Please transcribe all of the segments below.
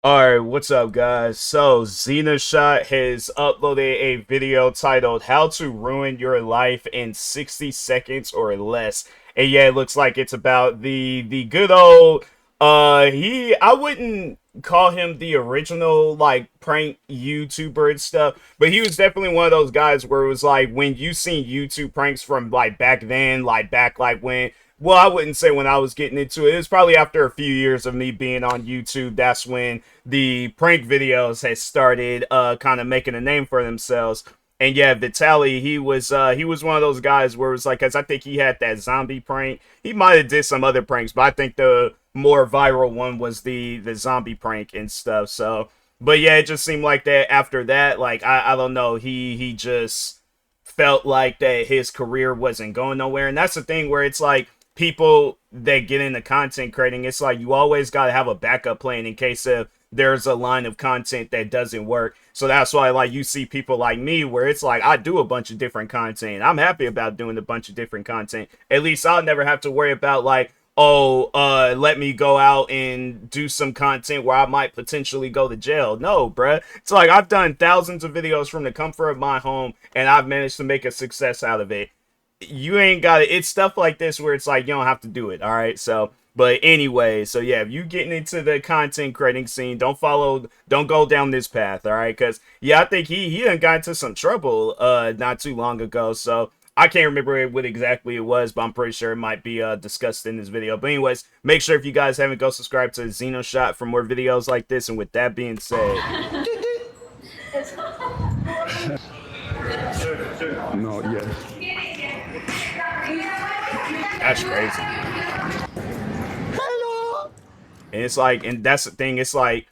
Alright, what's up guys? So, Xenoshot has uploaded a video titled How to Ruin Your Life in 60 Seconds or Less. And yeah, it looks like it's about the good old I wouldn't call him the original like prank YouTuber and stuff, but he was definitely one of those guys where it was like when you seen YouTube pranks from like back then, like back like when well, I wouldn't say when I was getting into it. It was probably after a few years of me being on YouTube. That's when the prank videos had started kind of making a name for themselves. And yeah, Vitaly, he was one of those guys where it was like, cause I think he had that zombie prank. He might have did some other pranks, but I think the more viral one was the zombie prank and stuff. So, but yeah, it just seemed like that after that, like I don't know, he just felt like that his career wasn't going nowhere. And that's the thing where it's like people that get into content creating, it's like you always got to have a backup plan in case of there's a line of content that doesn't work. So that's why like you see people like me where it's like I do a bunch of different content. I'm happy about doing a bunch of different content. At least I'll never have to worry about like, oh, let me go out and do some content where I might potentially go to jail. No, bruh. It's like I've done thousands of videos from the comfort of my home and I've managed to make a success out of it. You ain't got it. It's stuff like this where it's like you don't have to do it. All right. So, but anyway, so yeah, if you getting into the content creating scene, don't go down this path. All right. Cause yeah, I think he done got into some trouble, not too long ago. So I can't remember what exactly it was, but I'm pretty sure it might be, discussed in this video. But anyways, make sure if you guys haven't, go subscribe to Xenoshot for more videos like this. And with that being said, No, yes. that's crazy. And it's like, and that's the thing. It's like,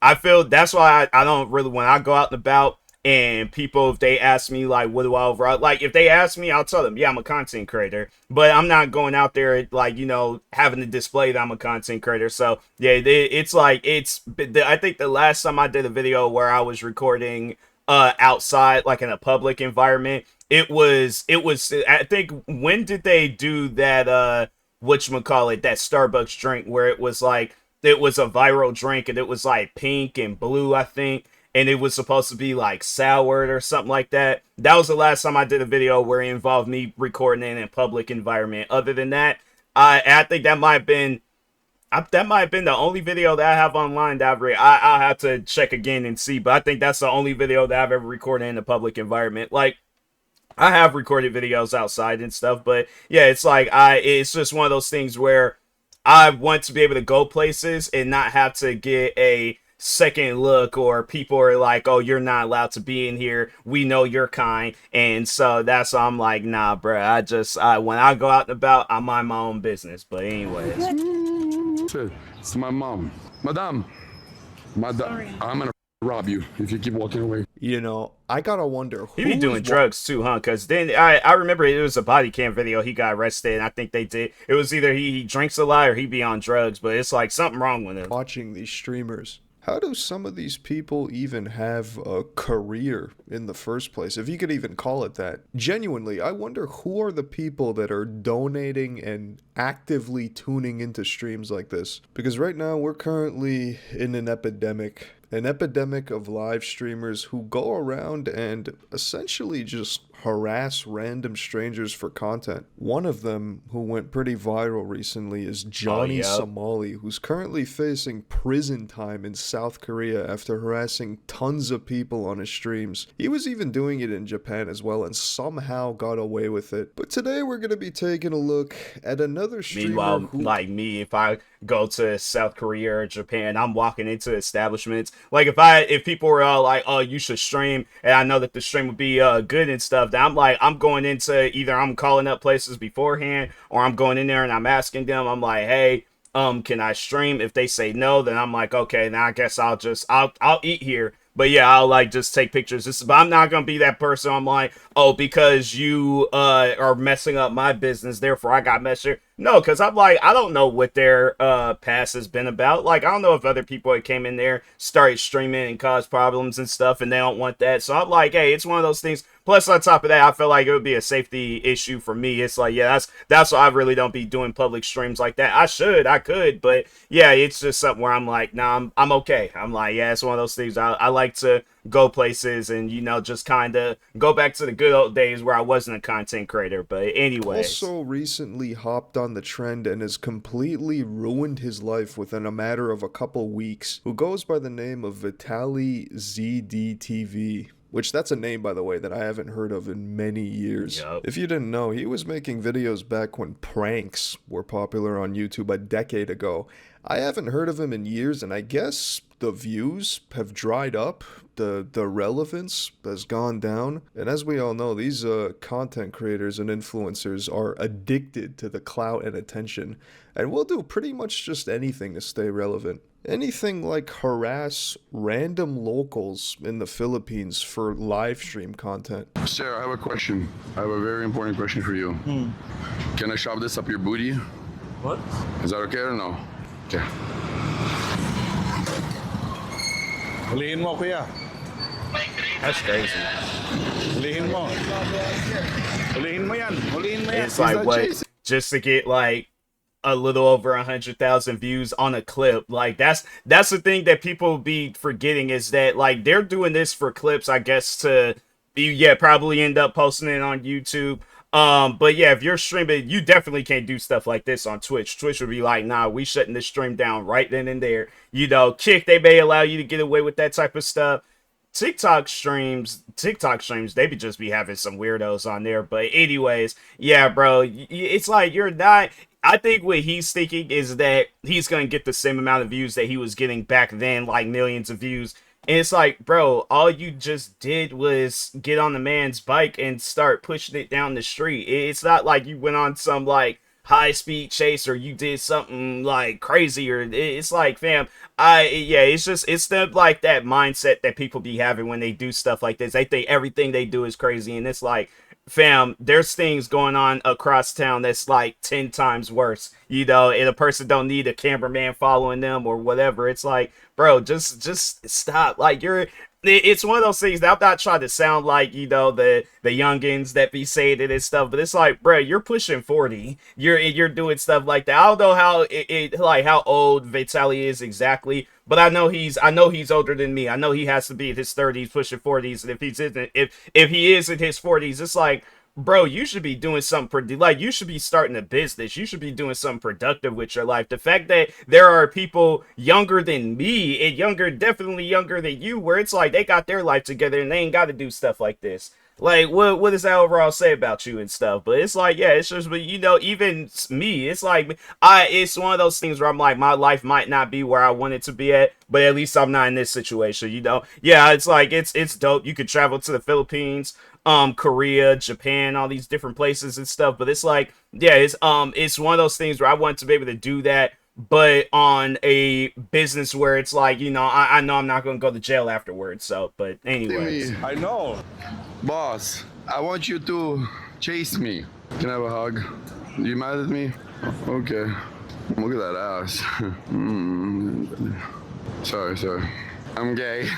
I feel that's why I don't really, when I go out and about and people, if they ask me, like, what do I overall, like, if they ask me, I'll tell them, yeah, I'm a content creator. But I'm not going out there, like, you know, having to display that I'm a content creator. So, yeah, it's like, I think the last time I did a video where I was recording outside, like in a public environment, I think, when did they do that, whatchamacallit, that Starbucks drink where it was like, it was a viral drink and it was like pink and blue, I think, and it was supposed to be like soured or something like that. That was the last time I did a video where it involved me recording in a public environment. Other than that, I think that might have been the only video that I have online that I'll have to check again and see, but I think that's the only video that I've ever recorded in a public environment. Like, I have recorded videos outside and stuff, but yeah, it's like it's just one of those things where I want to be able to go places and not have to get a second look, or people are like, oh, you're not allowed to be in here, we know you're kind. And so that's why I'm like, nah, bruh, when I go out and about, I mind my own business. But anyways, It's my mom. Madame. Madame. I'm gonna rob you if you keep walking away. You know, I gotta wonder he be doing drugs too, huh? Because then I remember it was a body cam video. He got arrested, and I think they did. It was either he drinks a lot or he be on drugs, but it's like something wrong with him. watching these streamers. How do some of these people even have a career in the first place, if you could even call it that? Genuinely, I wonder who are the people that are donating and actively tuning into streams like this. Because right now, we're currently in an epidemic of live streamers who go around and essentially just harass random strangers for content. One of them who went pretty viral recently is Johnny Somali, who's currently facing prison time in South Korea after harassing tons of people on his streams. He was even doing it in Japan as well and somehow got away with it. But today we're going to be taking a look at another streamer Meanwhile, like me, if I go to South Korea or Japan, I'm walking into establishments. Like if people were all like, oh, you should stream, and I know that the stream would be good and stuff, then I'm going into, either I'm calling up places beforehand, or I'm going in there and I'm asking them, I'm like, hey, can I stream? If they say no, then I'm like, okay, now I guess I'll eat here. But yeah, I'll like just take pictures. But I'm not gonna be that person. I'm like, oh, because you are messing up my business, therefore I got messed up. No, because I'm like, I don't know what their past has been about. Like, I don't know if other people that came in there started streaming and caused problems and stuff, and they don't want that. So I'm like, hey, it's one of those things. Plus, on top of that, I feel like it would be a safety issue for me. It's like, yeah, that's why I really don't be doing public streams like that. I could, but yeah, it's just something where I'm like, nah, I'm okay. I'm like, yeah, it's one of those things. I like to go places and, you know, just kind of go back to the good old days where I wasn't a content creator. But anyways, Also recently hopped on the trend and has completely ruined his life within a matter of a couple weeks, who goes by the name of Vitaly ZDTV. Which, that's a name, by the way, that I haven't heard of in many years. yup. If you didn't know, he was making videos back when pranks were popular on YouTube a decade ago. I haven't heard of him in years, and I guess the views have dried up. The relevance has gone down. And as we all know, these content creators and influencers are addicted to the clout and attention, and will do pretty much just anything to stay relevant. Anything like harass random locals in the Philippines for live stream content. Sir, I have a question. I have a very important question for you. Can I shove this up your booty? What? Is that okay or no? Okay. Hulihin mo, kuya. That's crazy. Hulihin mo. Hulihin mo yan. Hulihin mo yan. It's like, that what, Jason? just to get like a little over 100,000 views on a clip. Like, that's the thing that people be forgetting, is that like they're doing this for clips, I guess, to probably end up posting it on YouTube. But yeah, if you're streaming, you definitely can't do stuff like this on Twitch. Twitch would be like, nah, we shutting this stream down right then and there. You know, Kick, they may allow you to get away with that type of stuff. TikTok streams, they be just be having some weirdos on there. But anyways, yeah, bro, it's like you're not. I think what he's thinking is that he's gonna get the same amount of views that he was getting back then, like millions of views. And it's like, bro, all you just did was get on the man's bike and start pushing it down the street. It's not like you went on some like high speed chase or you did something like crazy, or it's like, fam, it's the like that mindset that people be having when they do stuff like this. They think everything they do is crazy, and it's like, fam, there's things going on across town that's like 10 times worse, you know, and a person don't need a cameraman following them or whatever. It's like, bro, just stop. Like, it's one of those things that I'm not trying to sound like, you know, the youngins that be saying it and stuff, but it's like, bro, you're pushing 40. You're doing stuff like that. I don't know how like how old Vitaly is exactly, but I know he's older than me. I know he has to be in his 30s, pushing 40s, and if he is in his 40s, it's like, bro, you should be doing something like, you should be starting a business. You should be doing something productive with your life. The fact that there are people younger than me and definitely younger than you, where it's like they got their life together and they ain't got to do stuff like this. Like, what does that overall say about you and stuff? But it's like, yeah, it's just, but you know, even me, it's like, it's one of those things where I'm like, my life might not be where I want it to be at, but at least I'm not in this situation, you know? Yeah, it's like, it's dope. You could travel to the Philippines, Korea, Japan, all these different places and stuff. But it's like, yeah, it's one of those things where I want to be able to do that, but on a business where it's like, you know, I know I'm not going to go to jail afterwards. So, but anyways. Timmy, I know. boss, I want you to chase me. Can I have a hug? You mad at me? Okay. Look at that ass. Sorry. I'm gay.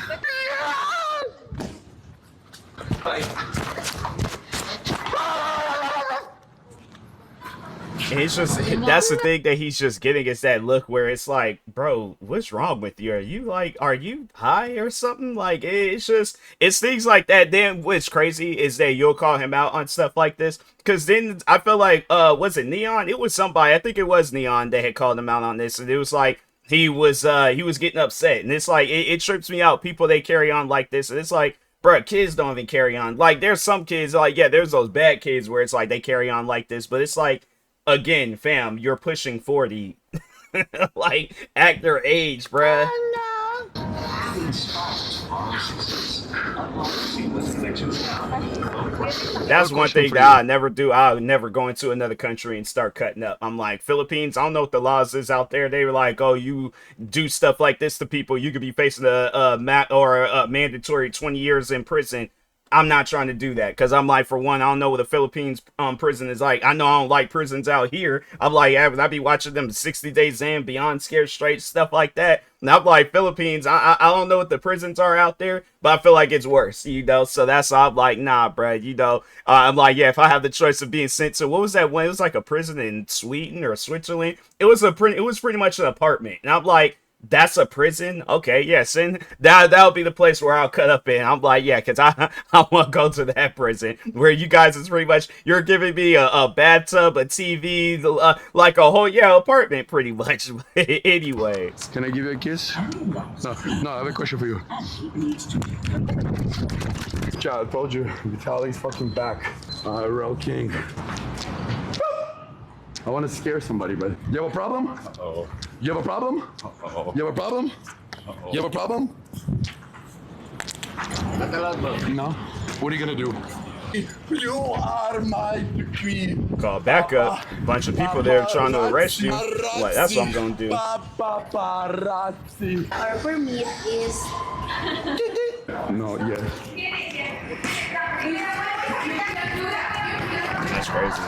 And it's just, that's the thing that he's just getting, is that look where it's like, bro, what's wrong with you? Are you high or something? Like, it's things like that. Then what's crazy is that you'll call him out on stuff like this, because then I feel like, was it Neon? It was somebody, I think it was Neon that had called him out on this, and it was like, he was getting upset, and it's like, it trips me out, people, they carry on like this, and it's like, bro, kids don't even carry on. Like, there's some kids, like, yeah, there's those bad kids where it's like they carry on like this, but it's like, again, fam, you're pushing 40. Like, act their age, bruh. That's one thing that I never do. I'll never go into another country and start cutting up. I'm like, Philippines, I don't know what the laws is out there. They were like, oh, you do stuff like this to people, you could be facing a mandatory 20 years in prison. I'm not trying to do that, because I'm like, for one, I don't know what the Philippines prison is like. I know I don't like prisons out here. I'm like, I'd be watching them 60 Days In, Beyond Scared Straight, stuff like that. And I'm like, Philippines, I don't know what the prisons are out there, but I feel like it's worse, you know. So that's why I'm like, nah, bro, you know. I'm like, yeah, if I have the choice of being sent to, what was that one? It was like a prison in Sweden or Switzerland. It was pretty much an apartment, and I'm like, that's a prison? Okay, yes, and that'll be the place where I'll cut up in. I'm like, yeah, because I want to go to that prison where you guys is pretty much, you're giving me a bathtub, a TV, like a whole, yeah, apartment pretty much. Anyways. Can I give you a kiss? No, I have a question for you. Chad, I told you, Vitalik's fucking back. Real king. I want to scare somebody, but you have a problem? Uh-oh. You have a problem? Uh-oh. You have a problem? Uh-oh. You have a problem? No. What are you gonna do? You are my queen. Call backup. Bunch of people there trying to arrest you. What? That's what I'm gonna do. Paparazzi. Our permit is No, yes. That's crazy.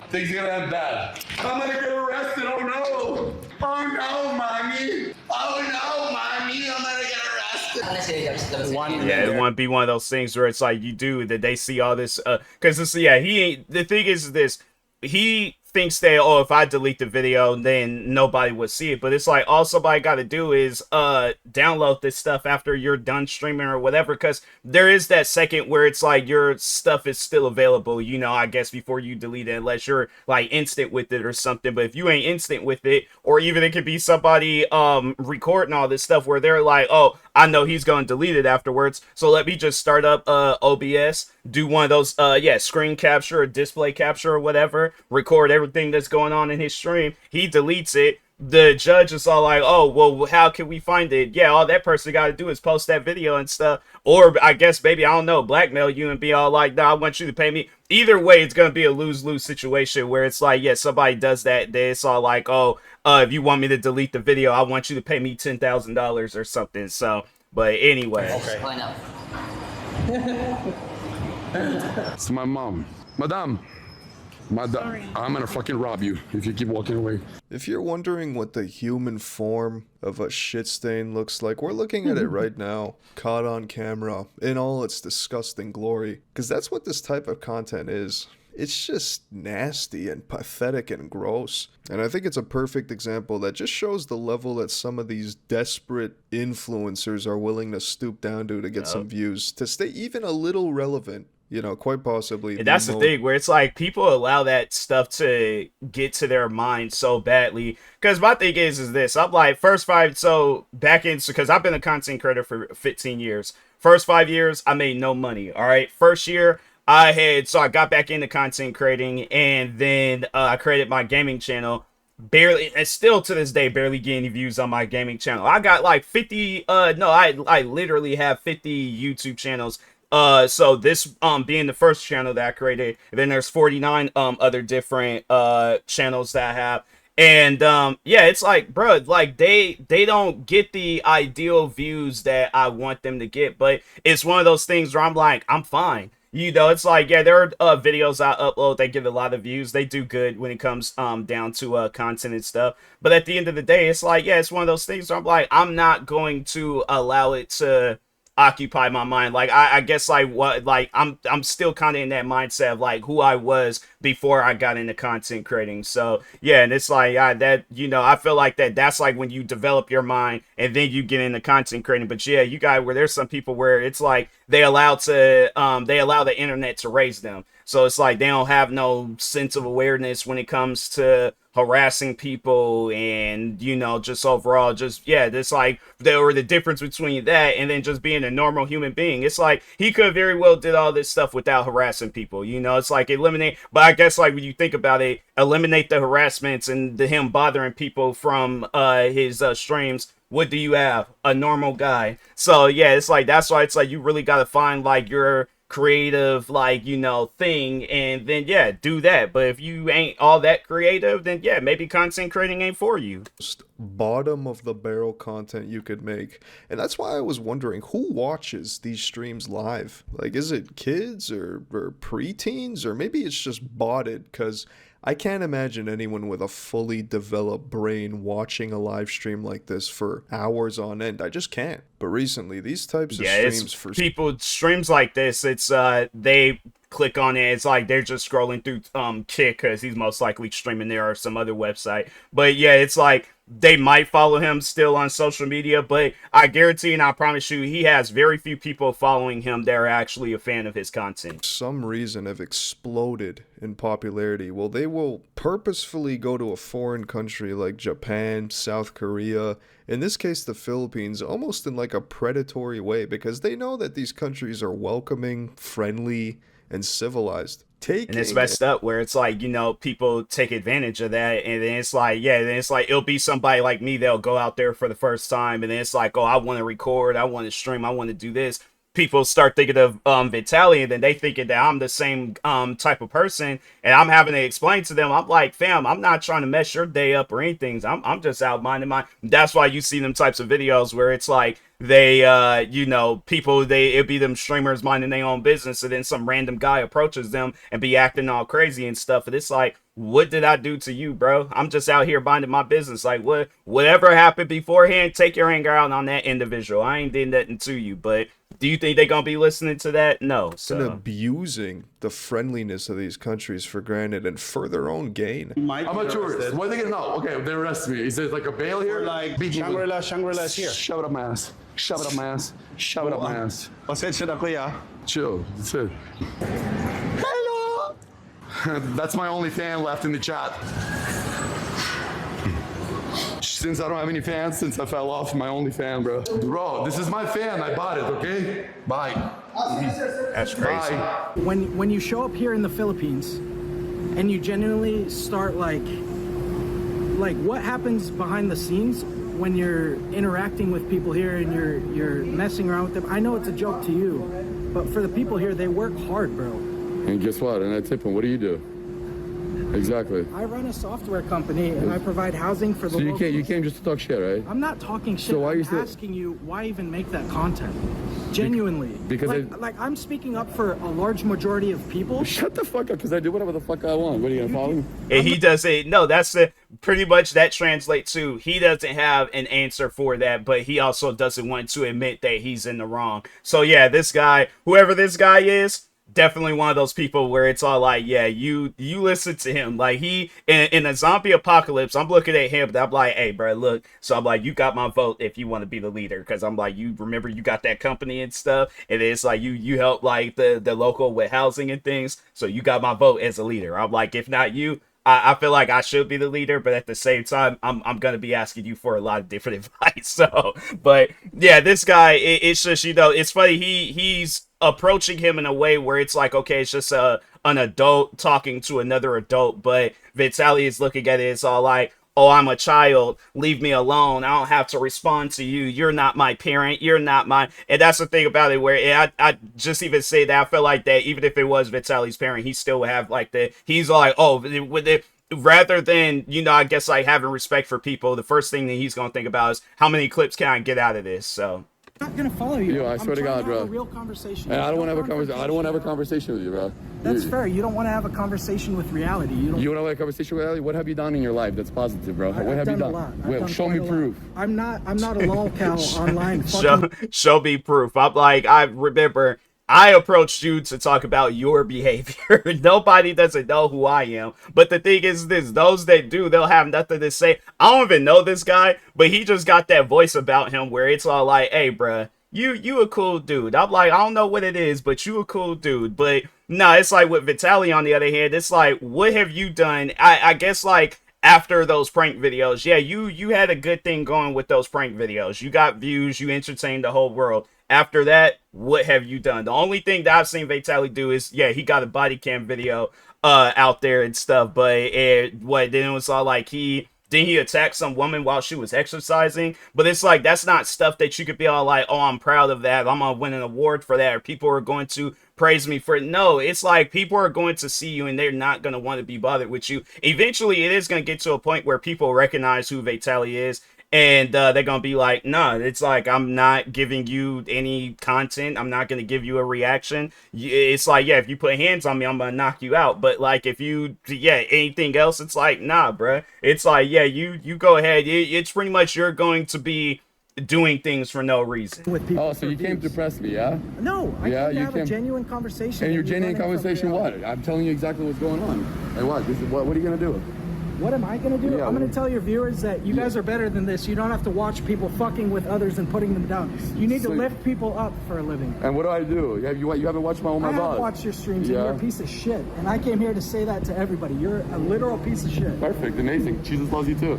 Things are gonna end bad. I'm gonna get arrested. Oh no! Oh no, mommy! Oh no, mommy! I'm gonna get arrested. Yeah, it won't be one of those things where it's like you do that they see all this. Because this, yeah, he ain't. The thing is this. He thinks that, oh, if I delete the video, then nobody would see it. But it's like, all somebody got to do is download this stuff after you're done streaming or whatever. Because there is that second where it's like your stuff is still available, you know, I guess before you delete it, unless you're like instant with it or something. But if you ain't instant with it, or even it could be somebody recording all this stuff where they're like, oh, I know he's going to delete it afterwards, so let me just start up OBS, do one of those, screen capture or display capture or whatever, record everything that's going on in his stream. He deletes it. The judge is all like, oh, well, how can we find it? Yeah, all that person got to do is post that video and stuff. Or I guess maybe, I don't know, blackmail you and be all like, nah, I want you to pay me. Either way, it's going to be a lose-lose situation where it's like, yeah, somebody does that. Then it's all like, oh, if you want me to delete the video, I want you to pay me $10,000 or something. So, but anyway. Okay. why not? It's my mom. Madame, I'm gonna fucking rob you if you keep walking away. If you're wondering what the human form of a shit stain looks like, we're looking at it right now, caught on camera, in all its disgusting glory. Because that's what this type of content is. It's just nasty and pathetic and gross. And I think it's a perfect example that just shows the level that some of these desperate influencers are willing to stoop down to get some views, to stay even a little relevant. You know, quite possibly. And that's the thing, where it's like people allow that stuff to get to their mind so badly. Because my thing is this. I'm like, first 5, so back in, because I've been a content creator for 15 years. First 5 years, I made no money. All right. First year, I got back into content creating, and then I created my gaming channel. Barely, and still to this day, barely get any views on my gaming channel. I got like 50, I literally have 50 YouTube channels. So this being the first channel that I created, and then there's 49 other different channels that I have. And yeah, it's like, bro, like they don't get the ideal views that I want them to get, but it's one of those things where I'm like, I'm fine. You know, it's like, yeah, there are videos I upload that get a lot of views. They do good when it comes down to content and stuff. But at the end of the day, it's like, yeah, it's one of those things where I'm like, I'm not going to allow it to occupy my mind. Like I guess like what, like I'm still kind of in that mindset of like who I was before I got into content creating. So yeah, and it's like that, you know, I feel like that's like when you develop your mind and then you get into content creating. But yeah, you got where there's some people where it's like they allow the internet to raise them. So it's like they don't have no sense of awareness when it comes to harassing people and, you know, just overall, just, yeah, it's like there were the difference between that and then just being a normal human being. It's like he could very well did all this stuff without harassing people, you know. It's like eliminate, but I guess like when you think about it, eliminate the harassments and him bothering people from his streams. What do you have? A normal guy. So yeah, it's like that's why it's like you really got to find like your creative, like, you know, thing, and then yeah, do that. But if you ain't all that creative, then yeah, maybe content creating ain't for you. Bottom of the barrel content you could make. And that's why I was wondering who watches these streams live? Like, is it kids or preteens, or maybe it's just botted? Because I can't imagine anyone with a fully developed brain watching a live stream like this for hours on end. I just can't. But recently, these types of streams It's for people streams like this, it's they click on it, it's like they're just scrolling through Kick, because he's most likely streaming there, or some other website. But yeah, it's like they might follow him still on social media, but I guarantee and I promise you, he has very few people following him that are actually a fan of his content. some reason have exploded in popularity. Well, they will purposefully go to a foreign country like Japan, South Korea, in this case the Philippines, almost in like a predatory way, because they know that these countries are welcoming, friendly, and civilized. And it's messed up where it's like, you know, people take advantage of that, and then it's like, yeah, then it's like, it'll be somebody like me that'll go out there for the first time, and then it's like, oh, I want to record, I want to stream, I want to do this. People start thinking of Vitaly, and then they thinking that I'm the same type of person, and I'm having to explain to them, I'm like, fam, I'm not trying to mess your day up or anything. I'm just out minding my. That's why you see them types of videos where it's like they you know, people, it'd be them streamers minding their own business, and then some random guy approaches them and be acting all crazy and stuff, and it's like, what did I do to you, bro? I'm just out here minding my business. Like, whatever happened beforehand, take your anger out on that individual. I ain't did nothing to you. But do you think they're gonna be listening to that? No. So and abusing the friendliness of these countries for granted and for their own gain. I'm a tourist. What are they gonna know? Okay, they arrested me. Is there like a bail here? Like Shangri-La's here. Shove it up my ass. Shove it up my ass. Shove it up my ass. Pasensya na kuya. Chill. That's it. Hello. That's my only fan left in the chat. Since I don't have any fans, since I fell off my only fan, bro. Bro, this is my fan. I bought it, okay? Bye. that's crazy. Bye. When you show up here in the Philippines and you genuinely start like what happens behind the scenes when you're interacting with people here and you're messing around with them. I know it's a joke to you, but for the people here, they work hard, bro. And guess what? And I tip them. What do you do? Exactly. I run a software company and I provide housing for the So locals. you came just to talk shit, right? I'm not talking shit. So why are you I'm still asking you why even make that content? Genuinely. Because like I'm speaking up for a large majority of people. Shut the fuck up, because I do whatever the fuck I want. What are you gonna follow me? And he doesn't. No, that's the pretty much that translates to he doesn't have an answer for that, but he also doesn't want to admit that he's in the wrong. So yeah, this guy, whoever this guy is, definitely one of those people where it's all like, yeah, you listen to him. Like, he in a zombie apocalypse, I'm looking at him and I'm like, hey bro, look. So I'm like, you got my vote if you want to be the leader, because I'm like, you remember you got that company and stuff, and it's like you help like the local with housing and things, so you got my vote as a leader. I'm like, if not you, I feel like I should be the leader, but at the same time, I'm gonna be asking you for a lot of different advice. So, but yeah, this guy, it's just, you know, it's funny. He's approaching him in a way where it's like, okay, it's just an adult talking to another adult, but Vitaly is looking at it, it's all like, oh, I'm a child, leave me alone, I don't have to respond to you, you're not my parent, you're not my. And that's the thing about it, where I just even say that, I feel like that even if it was Vitaly's parent, he still would have like the, he's like, oh, with it, rather than, you know, I guess like having respect for people, the first thing that he's gonna think about is how many clips can I get out of this. So I'm not gonna follow you. Yo, I swear to God, bro. A real conversation. And I don't want to have a conversation. I don't want to have a conversation with you, bro. That's fair. You don't want to have a conversation with reality. You don't. You want to have a conversation with Ali? What have you done in your life that's positive, bro? What have you done? Well, show me proof. I'm not a lolcow online. Show me proof. I'm like, I remember I approached you to talk about your behavior. Nobody doesn't know who I am. But the thing is this, those that do, they'll have nothing to say. I don't even know this guy, but he just got that voice about him where it's all like, hey, bruh, you a cool dude. I'm like, I don't know what it is, but you a cool dude. But no, it's like with Vitaly, on the other hand, it's like, what have you done? I guess like after those prank videos, yeah, you had a good thing going with those prank videos. You got views, you entertained the whole world. After that, what have you done? The only thing that I've seen Vitaly do is, yeah, he got a body cam video out there and stuff, but then it was all like he Then he attacked some woman while she was exercising. But it's like, that's not stuff that you could be all like, oh, I'm proud of that, I'm gonna win an award for that, or people are going to praise me for it. No, it's like people are going to see you and they're not going to want to be bothered with you. Eventually, it is going to get to a point where people recognize who Vitaly is, and they're gonna be like, nah, it's like, I'm not giving you any content, I'm not gonna give you a reaction. It's like, yeah, if you put hands on me, I'm gonna knock you out. But like, if you, yeah, anything else, it's like, nah, bruh. It's like, yeah, you go ahead. It's pretty much, you're going to be doing things for no reason. With people. Oh, so you came to press me, yeah? No, I Yeah, came to you have came- a genuine conversation. And your you're genuine running from conversation, reality. what? I'm telling you exactly what's going on. And what? What are you gonna do? What am I gonna do? Yeah, I'm gonna well- tell your viewers that you guys are better than this. You don't have to watch people fucking with others and putting them down. You need to So- lift people up for a living. And what do I do? You haven't watched my I have boss? watched your streams Yeah. and you're a piece of shit. And I came here to say that to everybody. You're a literal piece of shit. Perfect, amazing. Jesus loves you too.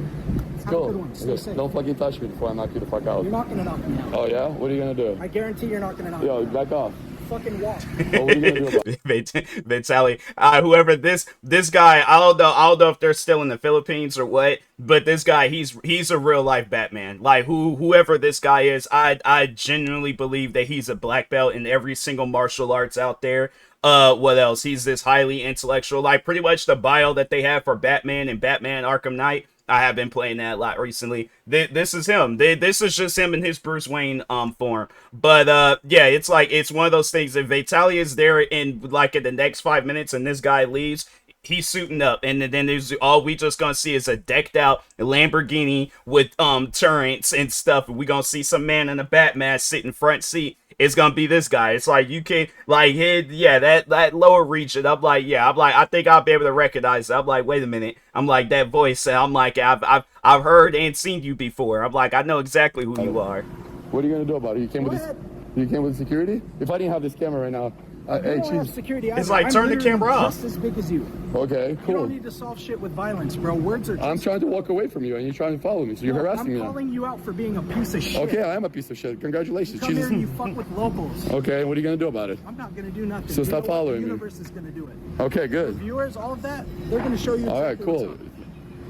Let's Have a go. good one. Stay safe. Don't fucking touch me before I knock you the fuck out. You're not gonna knock me out. Oh yeah? What are you gonna do? I guarantee you're not gonna knock me Yo, out. back off. Fucking walk. Oh, what are you gonna do about it? Vitaly, whoever this guy, I don't know if they're still in the Philippines or what, but this guy, he's a real life Batman. Like, whoever this guy is, I genuinely believe that he's a black belt in every single martial arts out there. What else? He's this highly intellectual, like pretty much the bio that they have for Batman and Batman Arkham Knight. I have been playing that a lot recently. This is him. This is just him in his Bruce Wayne form. But yeah, it's like, it's one of those things. If Vitaly is there in like in the next 5 minutes and this guy leaves, he's suiting up, and then there's all we just gonna see is a decked out Lamborghini with turrets and stuff. We gonna see some man in a bat mask sitting front seat. It's gonna be this guy. It's like, you can't, like, yeah, that lower region. I think I'll be able to recognize it. I'm like, wait a minute. I'm like, that voice. I'm like, I've heard and seen you before. I'm like, I know exactly who you are. What are you gonna do about it? You came with security? If I didn't have this camera right now, hey, You don't have cheese. security It's either. like, I'm turn the literally camera off. just as big as you. Okay, You don't cool. need to solve shit with violence, bro. Words are just... I'm trying to walk away from you, and you're trying to follow me, so you're harassing me I'm now. calling you out for being a piece of shit. Okay, I am a piece of shit. Congratulations, Come here Jesus. and you fuck with locals. Okay, what are you gonna do about it? I'm not gonna do nothing. So You stop know what? following The me. universe is gonna do it. Okay, good. Viewers, all of that, they're gonna show you. All right, exactly cool. what's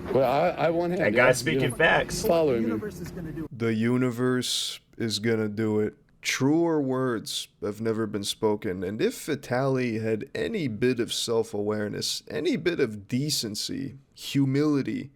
up. Well, I want him. That guy's speaking facts. The Following me. universe is gonna do it. The universe is gonna do it. Truer words have never been spoken, and if Vitaly had any bit of self-awareness, any bit of decency, humility,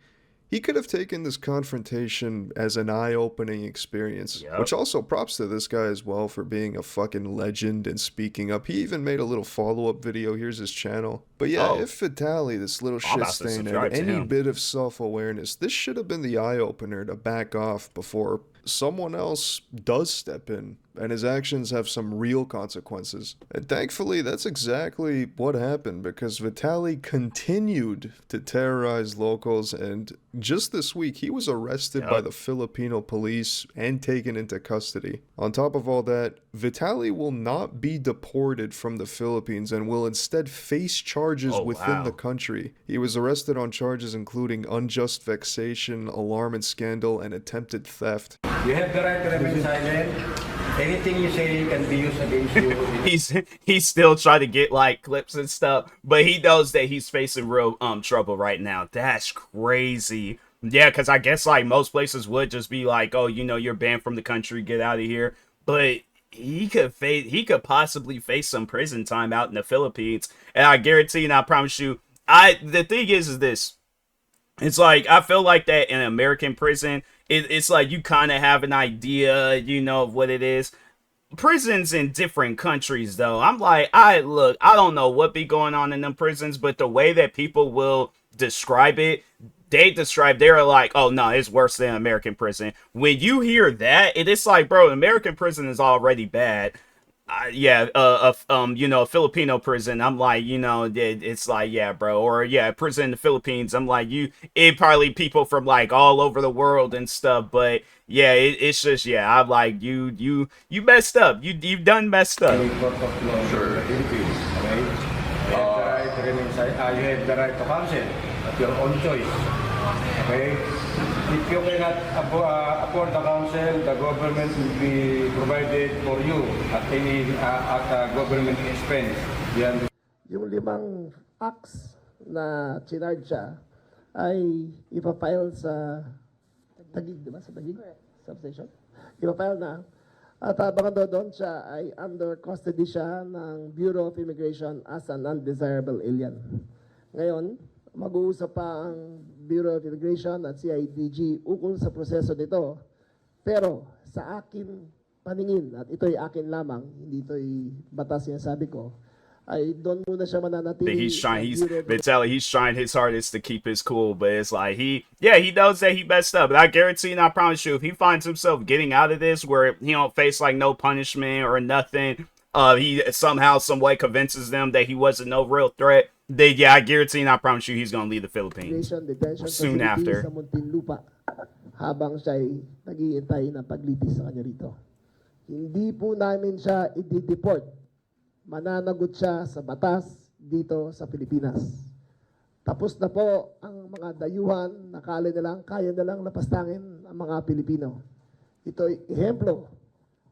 he could have taken this confrontation as an eye-opening experience. Yep. Which also props to this guy as well for being a fucking legend and speaking up. He even made a little follow-up video. Here's his channel. But yeah, Oh. if Vitaly, this little I'm about to shit stain, subscribe had to any him. bit of self-awareness, this should have been the eye-opener to back off before someone else does step in and his actions have some real consequences. And thankfully, that's exactly what happened, because Vitaly continued to terrorize locals, and just this week he was arrested by the Filipino police and taken into custody. On top of all that, Vitaly will not be deported from the Philippines and will instead face charges within wow. the country. He was arrested on charges including unjust vexation, alarm and scandal, and attempted theft. You have the right to remain silent. Anything you say can be used against you. He's still trying to get like clips and stuff, but he knows that he's facing real trouble right now. That's crazy. Yeah, because I guess like most places would just be like, oh, you know, you're banned from the country, get out of here. But he could possibly face some prison time out in the Philippines, and I guarantee you, and I promise you, the thing is this. It's like, I feel like that in American prison, it's like you kind of have an idea, you know, of what it is. Prisons in different countries, though, I'm like, I don't know what be going on in them prisons, but the way that people will describe it, they're like, oh no, it's worse than American prison. When you hear that, it's like, bro, American prison is already bad. You know, a Filipino prison, I'm like, you know, it's like, yeah, bro, or yeah, prison in the Philippines, I'm like, it probably people from like all over the world and stuff, but yeah, it's just, yeah, I'm like, you messed up, you've done messed up. Court of law in the Philippines, okay? You have the right to remain silent. You have the right to counsel at your own choice, okay? If you cannot afford the counsel, the government will be provided for you at any government expense. Yan. Yung 5 acts na chinarge siya, ay ipafile sa Taguig, di ba? Sa Taguig? Substation? Ipafile na. At habang doon siya ay under custody siya ng Bureau of Immigration as an undesirable alien. Ngayon, mag-uusap pa ang Bureau of Immigration at CIDG ukol sa proseso nito. Pero sa akin paningin, at ito'y akin lamang, hindi ito'y batas sinasabi ko, ay doon muna siya mananatili. He's trying his hardest to keep his cool, but it's like he knows that he messed up. But I guarantee and I promise you, if he finds himself getting out of this where he don't face like no punishment or nothing, he somehow, some way convinces them that he wasn't no real threat, then yeah, I guarantee and I promise you he's gonna leave the Philippines soon after. Sa Muntinlupa, habang siya ay nag-iintay ng paglitis sa kanya rito. Hindi po namin siya i-deport. Mananagot siya sa batas dito sa Pilipinas. Tapos na po ang mga dayuhan, nakala nilang kaya nilang lapastangin ang mga Pilipino. Ito'y ehemplo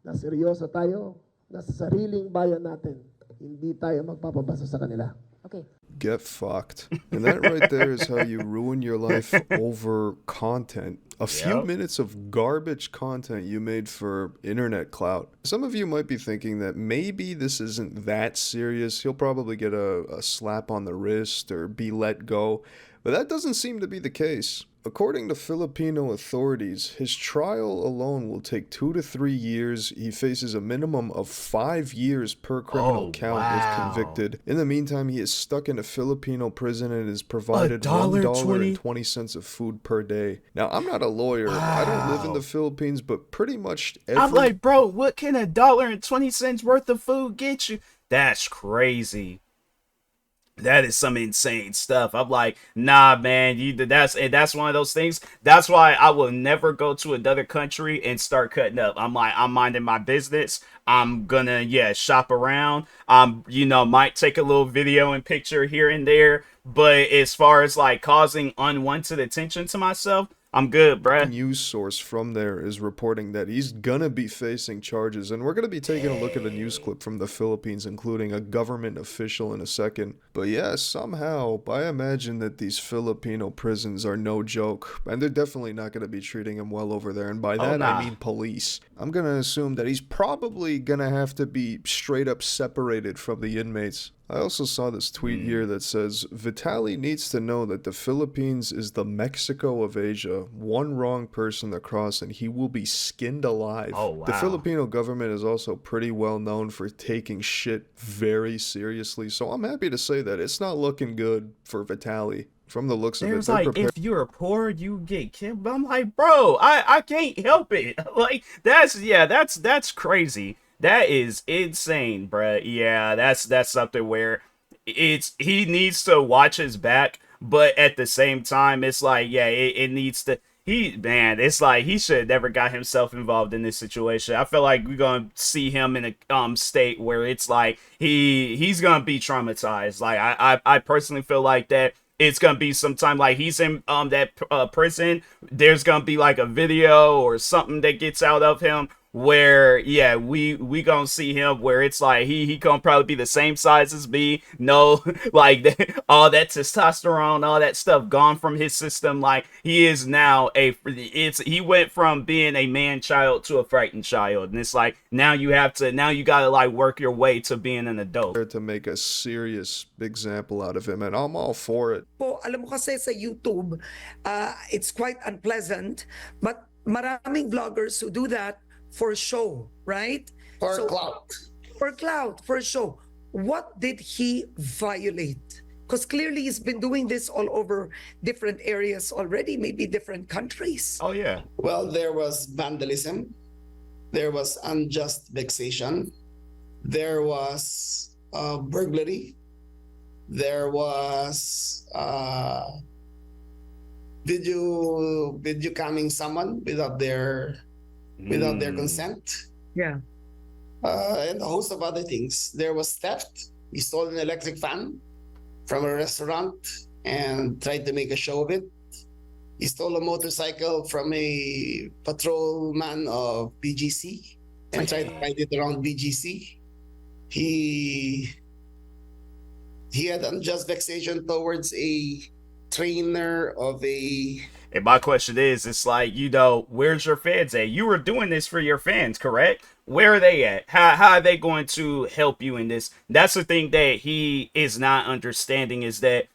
na seryoso tayo na sa sariling bayan natin. Hindi tayo magpapabasa sa kanila. Okay. Get fucked. And that right there is how you ruin your life over content. A few minutes of garbage content you made for internet clout. Some of you might be thinking that maybe this isn't that serious. He'll probably get a slap on the wrist or be let go. But that doesn't seem to be the case. According to Filipino authorities, his trial alone will take 2 to 3 years. He faces a minimum of 5 years per criminal count if convicted. In the meantime, he is stuck in a Filipino prison and is provided $1.20 of food per day. Now, I'm not a lawyer. I don't live in the Philippines, but pretty much I'm like, bro, what can $1.20 worth of food get you? That's crazy. That is some insane stuff. I'm like, nah, man. That's one of those things. That's why I will never go to another country and start cutting up. I'm like, I'm minding my business. I'm gonna, shop around. Might take a little video and picture here and there. But as far as like causing unwanted attention to myself, I'm good, bruh. News source from there is reporting that he's gonna be facing charges, and we're gonna be taking a look at a news clip from the Philippines, including a government official in a second. But yeah, somehow, I imagine that these Filipino prisons are no joke, and they're definitely not gonna be treating him well over there, and by that I mean police. I'm gonna assume that he's probably gonna have to be straight up separated from the inmates. I also saw this tweet here that says, Vitali needs to know that the Philippines is the Mexico of Asia. One wrong person to cross and he will be skinned alive. Oh, wow. The Filipino government is also pretty well known for taking shit very seriously, so I'm happy to say that it's not looking good for Vitali. From the looks of it, they're like, if you're poor, you get killed. But I'm like, bro, I can't help it. Like, that's crazy. That is insane, bruh. Yeah, that's something where he needs to watch his back, but at the same time, it's like, it needs to. It's like he should have never got himself involved in this situation. I feel like we're gonna see him in a state where it's like he's gonna be traumatized. Like I personally feel like that. It's gonna be sometime like he's in that prison. There's gonna be like a video or something that gets out of him where we gonna see him where it's like he gonna probably be the same size as me. No, like all that testosterone, all that stuff gone from his system. Like he is now he went from being a man child to a frightened child, and it's like now you gotta like work your way to being an adult. To make a serious example out of him, and I'm all for it. Po, alam mo kasi sa YouTube, it's quite unpleasant, but maraming vloggers who do that for show, right? For clout. For clout, for show. What did he violate? Because clearly he's been doing this all over different areas already, maybe different countries. Oh, yeah. Well, there was vandalism. There was unjust vexation. There was burglary. There was video camming someone without their consent. Yeah. And a host of other things. There was theft. He stole an electric fan from a restaurant and tried to make a show of it. He stole a motorcycle from a patrolman of BGC and tried to ride it around BGC. He had unjust vexation towards a trainer of a. And my question is, it's like, where's your fans at? You were doing this for your fans, correct? Where are they at? How are they going to help you in this? That's the thing that he is not understanding, is that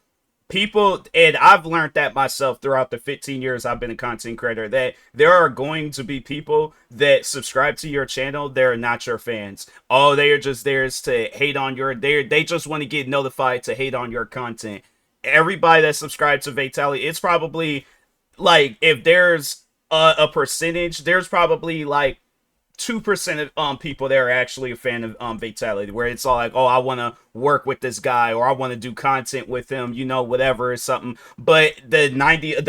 people, and I've learned that myself throughout the 15 years I've been a content creator, that there are going to be people that subscribe to your channel. They're not your fans. Oh, they are just there to hate on they just want to get notified to hate on your content. Everybody that subscribes to Vitality, it's probably like, if there's a percentage, there's probably like 2% of people that are actually a fan of Vitality, where it's all like, oh, I want to work with this guy, or I want to do content with him, whatever, or something. But the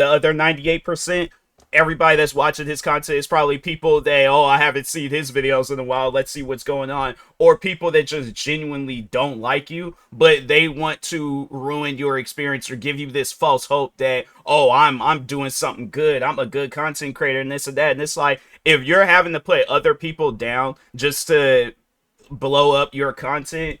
other 98%, everybody that's watching his content is probably people that, oh, I haven't seen his videos in a while, let's see what's going on. Or people that just genuinely don't like you, but they want to ruin your experience or give you this false hope that, oh, I'm doing something good, I'm a good content creator, and this and that. And it's like, if you're having to put other people down just to blow up your content,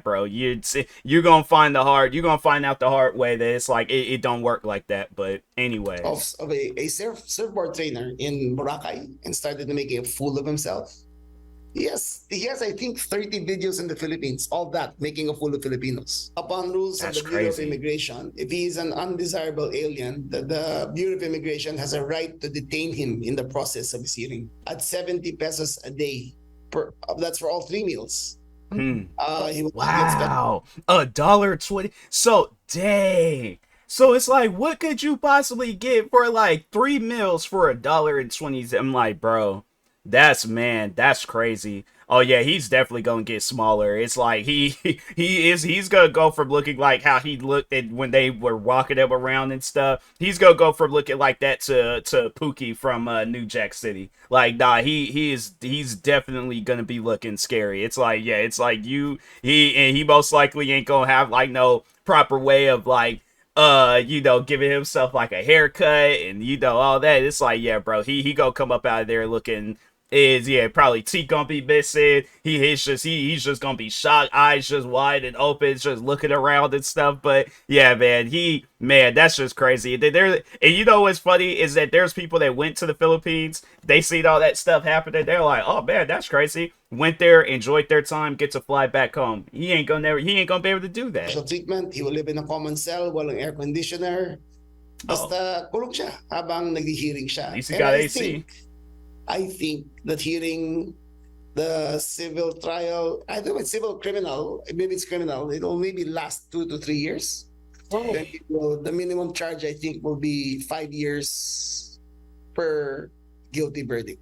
bro, you're gonna find out the hard way that it's like, it don't work like that. But anyway, of a surfboard trainer in Boracay, and started making a fool of himself. Yes, he has, I think, 30 videos in the Philippines, all that, making a fool of Filipinos. Upon rules That's of the Bureau of crazy. Immigration, Immigration, if he is an undesirable alien, the Bureau of Immigration has a right to detain him in the process of his hearing at 70 pesos a day. That's for all 3 meals. He will not get wow, $1.20. So dang. So it's like, what could you possibly get for like 3 meals for $1.20? I'm like, bro, that's crazy. Oh yeah, he's definitely gonna get smaller. It's like he's gonna go from looking like how he looked at when they were walking him around and stuff. He's gonna go from looking like that to Pookie from New Jack City. Like, nah, he's definitely gonna be looking scary. It's like, yeah, it's like he most likely ain't gonna have like no proper way of like giving himself like a haircut and all that. It's like, yeah, bro, he gonna come up out of there looking, probably teeth gonna be missing. He's just gonna be shocked, eyes just wide and open, just looking around and stuff. But yeah, man, that's just crazy. And you know what's funny is that there's people that went to the Philippines, they seen all that stuff happening, they're like, oh man, that's crazy. Went there, enjoyed their time, get to fly back home. He ain't gonna be able to do that. special treatment. He will live in a common cell, walang air conditioner. Basta kulong siya habang naghi-hearing siya. At least he And got I AC. think that hearing the civil trial, I don't know, it's civil criminal, maybe it's criminal, it'll maybe last 2 to 3 years. Then the minimum charge, I think, will be 5 years per guilty verdict.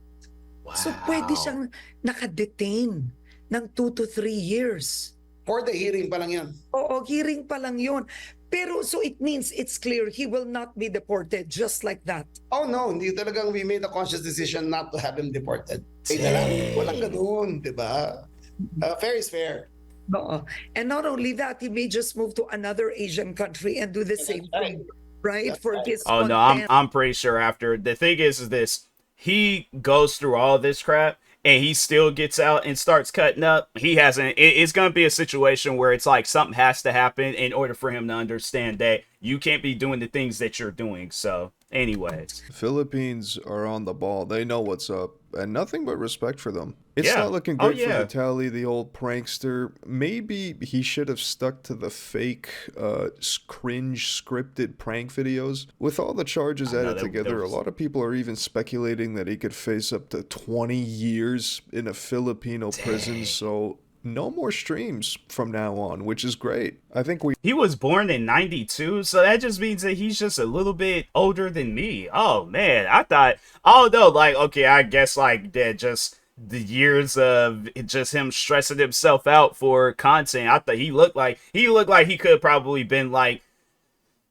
Wow. So pwede siyang nakadetain ng 2 to 3 years. For the hearing pa lang yan. Oo, hearing pa lang yun. Pero so it means it's clear he will not be deported just like that. Oh no, hindi talagang we made a conscious decision not to have him deported. Walang ganun, di ba? Fair is fair. Oo. And not only that, he may just move to another Asian country and do the same thing, right? That's For right. his Oh no, content. I'm pretty sure after the thing is this, he goes through all this crap and he still gets out and starts cutting up. It's gonna be a situation where it's like something has to happen in order for him to understand that you can't be doing the things that you're doing. So anyways, The Philippines are on the ball. They know what's up, and nothing but respect for them. It's Yeah. not looking Oh, good yeah. for Vitaly, the old prankster. Maybe he should have stuck to the fake, cringe scripted prank videos. With all the charges I know, added that together, was- a lot of people are even speculating that he could face up to 20 years in a Filipino prison. So no more streams from now on, which is great. I think we he was born in 92, so that just means that he's just a little bit older than me. Oh man, I thought, oh no, like, okay, I guess like that, just the years of just him stressing himself out for content. I thought he looked like he could probably been like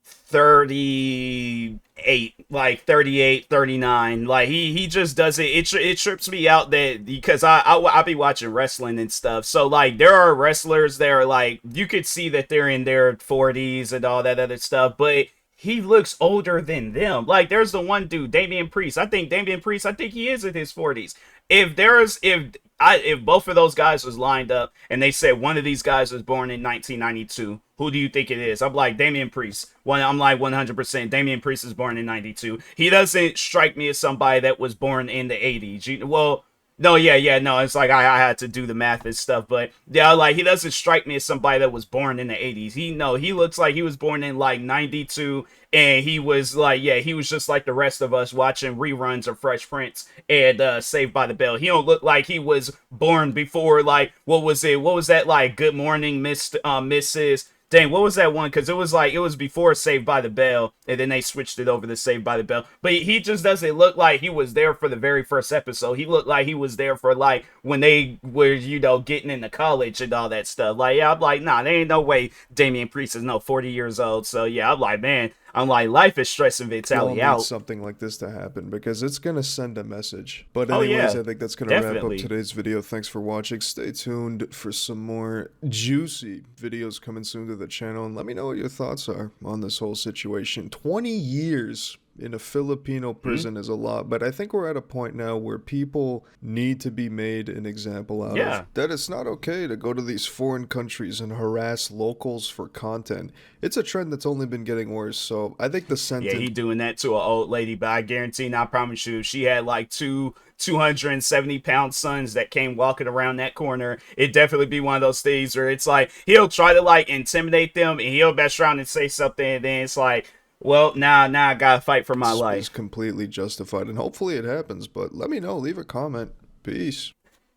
38, like 38, 39. Like he just does it trips me out that, because I be watching wrestling and stuff, so like there are wrestlers that are like, you could see that they're in their 40s and all that other stuff, but he looks older than them. Like there's the one dude, Damian Priest, I think he is in his 40s. if both of those guys was lined up and they said one of these guys was born in 1992, who do you think it is? I'm like Damian Priest. I'm like 100%. Damian Priest is born in 92. He doesn't strike me as somebody that was born in the 80s. Well, no, yeah, no. It's like I had to do the math and stuff, but yeah, like he doesn't strike me as somebody that was born in the 80s. He looks like he was born in like 92, and he was like, yeah, he was just like the rest of us watching reruns of Fresh Prince and Saved by the Bell. He don't look like he was born before, like, what was it? What was that, like, Good Morning, Mrs. Dang, what was that one? Because it was before Saved by the Bell, and then they switched it over to Saved by the Bell. But he just doesn't look like he was there for the very first episode. He looked like he was there for, like, when they were, getting into college and all that stuff. Like, yeah, I'm like, nah, there ain't no way Damian Priest is 40 years old. So yeah, I'm like, man, life is stressing Vitaly out. Something like this to happen because it's gonna send a message. But Oh, anyways, yeah, I think that's gonna definitely. wrap up today's video. Thanks for watching. Stay tuned for some more juicy videos coming soon to the channel, and let me know what your thoughts are on this whole situation. 20 years in a Filipino prison is a lot, but I think we're at a point now where people need to be made an example out Yeah. of. That it's not okay to go to these foreign countries and harass locals for content. It's a trend that's only been getting worse, so I think the sentence... Yeah, he doing that to an old lady, but I guarantee and I promise you, she had like 270-pound sons that came walking around that corner. It'd definitely be one of those things where it's like, he'll try to like intimidate them and he'll mess around and say something, and then it's like, well, now I gotta fight for my life. It's completely justified, and hopefully it happens, but let me know. Leave a comment. Peace.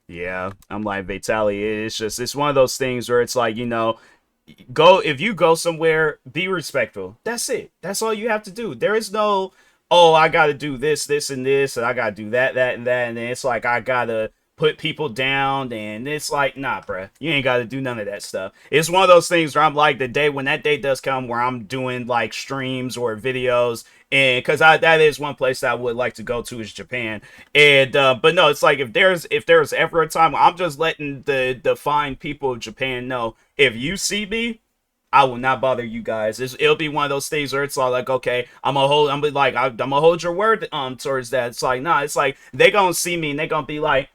Yeah, I'm like, Vitaly, it's one of those things where it's like, if you go somewhere, be respectful. That's it. That's all you have to do. There is no, oh, I gotta do this, and this, and I gotta do that, and that, and then it's like I gotta put people down, and it's like, nah, bruh, you ain't gotta do none of that stuff. It's one of those things where I'm like, when that day does come where I'm doing like streams or videos, and because that is one place that I would like to go to is Japan, and but no, it's like if there's ever a time where I'm just letting the fine people of Japan know, if you see me, I will not bother you guys. It'll be one of those things where it's all like, okay, I'm gonna hold your word towards that. It's like, nah, it's like they gonna see me and they gonna be like,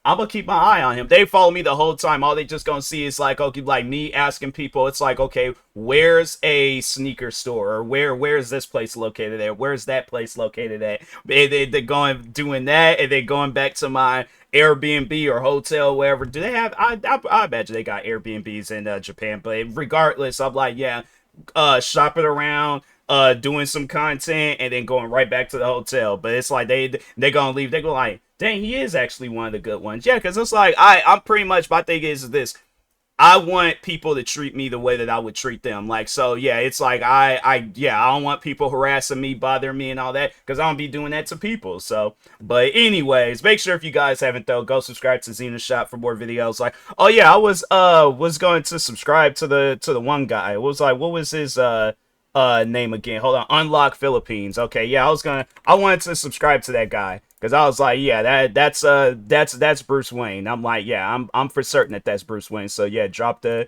I'm gonna keep my eye on him. They follow me the whole time. All they just gonna see is like, okay, like me asking people. It's like, okay, where's a sneaker store, or where's this place located at? Where's that place located at? They're going doing that, and then going back to my Airbnb or hotel, wherever. Do they have? I imagine they got Airbnbs in Japan. But regardless, I'm like, yeah, shopping around, doing some content, and then going right back to the hotel. But it's like they gonna leave. They go like, dang, he is actually one of the good ones. Yeah, because it's like I'm pretty much, my thing is this. I want people to treat me the way that I would treat them. Like, so yeah, it's like I don't want people harassing me, bothering me and all that, because I don't be doing that to people. So, but anyways, make sure if you guys haven't though, go subscribe to Xenoshot for more videos. Like, oh yeah, I was going to subscribe to the one guy. It was like, what was his name again? Hold on, Unlock Philippines. Okay, yeah, I wanted to subscribe to that guy. Because I was like, yeah, that's Bruce Wayne. I'm like, yeah, I'm for certain that's Bruce Wayne. So yeah, drop the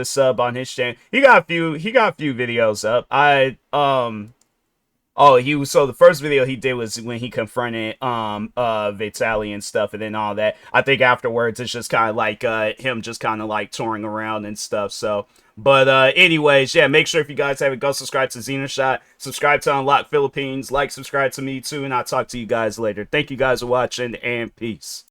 sub on his channel. He got a few videos up. So the first video he did was when he confronted Vitaly and stuff, and then all that. I think afterwards it's just kind of like him just kind of like touring around and stuff. So, but anyways, yeah, make sure if you guys haven't, go subscribe to Xenoshot, subscribe to Unlock Philippines, subscribe to me too, and I'll talk to you guys later. Thank you guys for watching, and peace.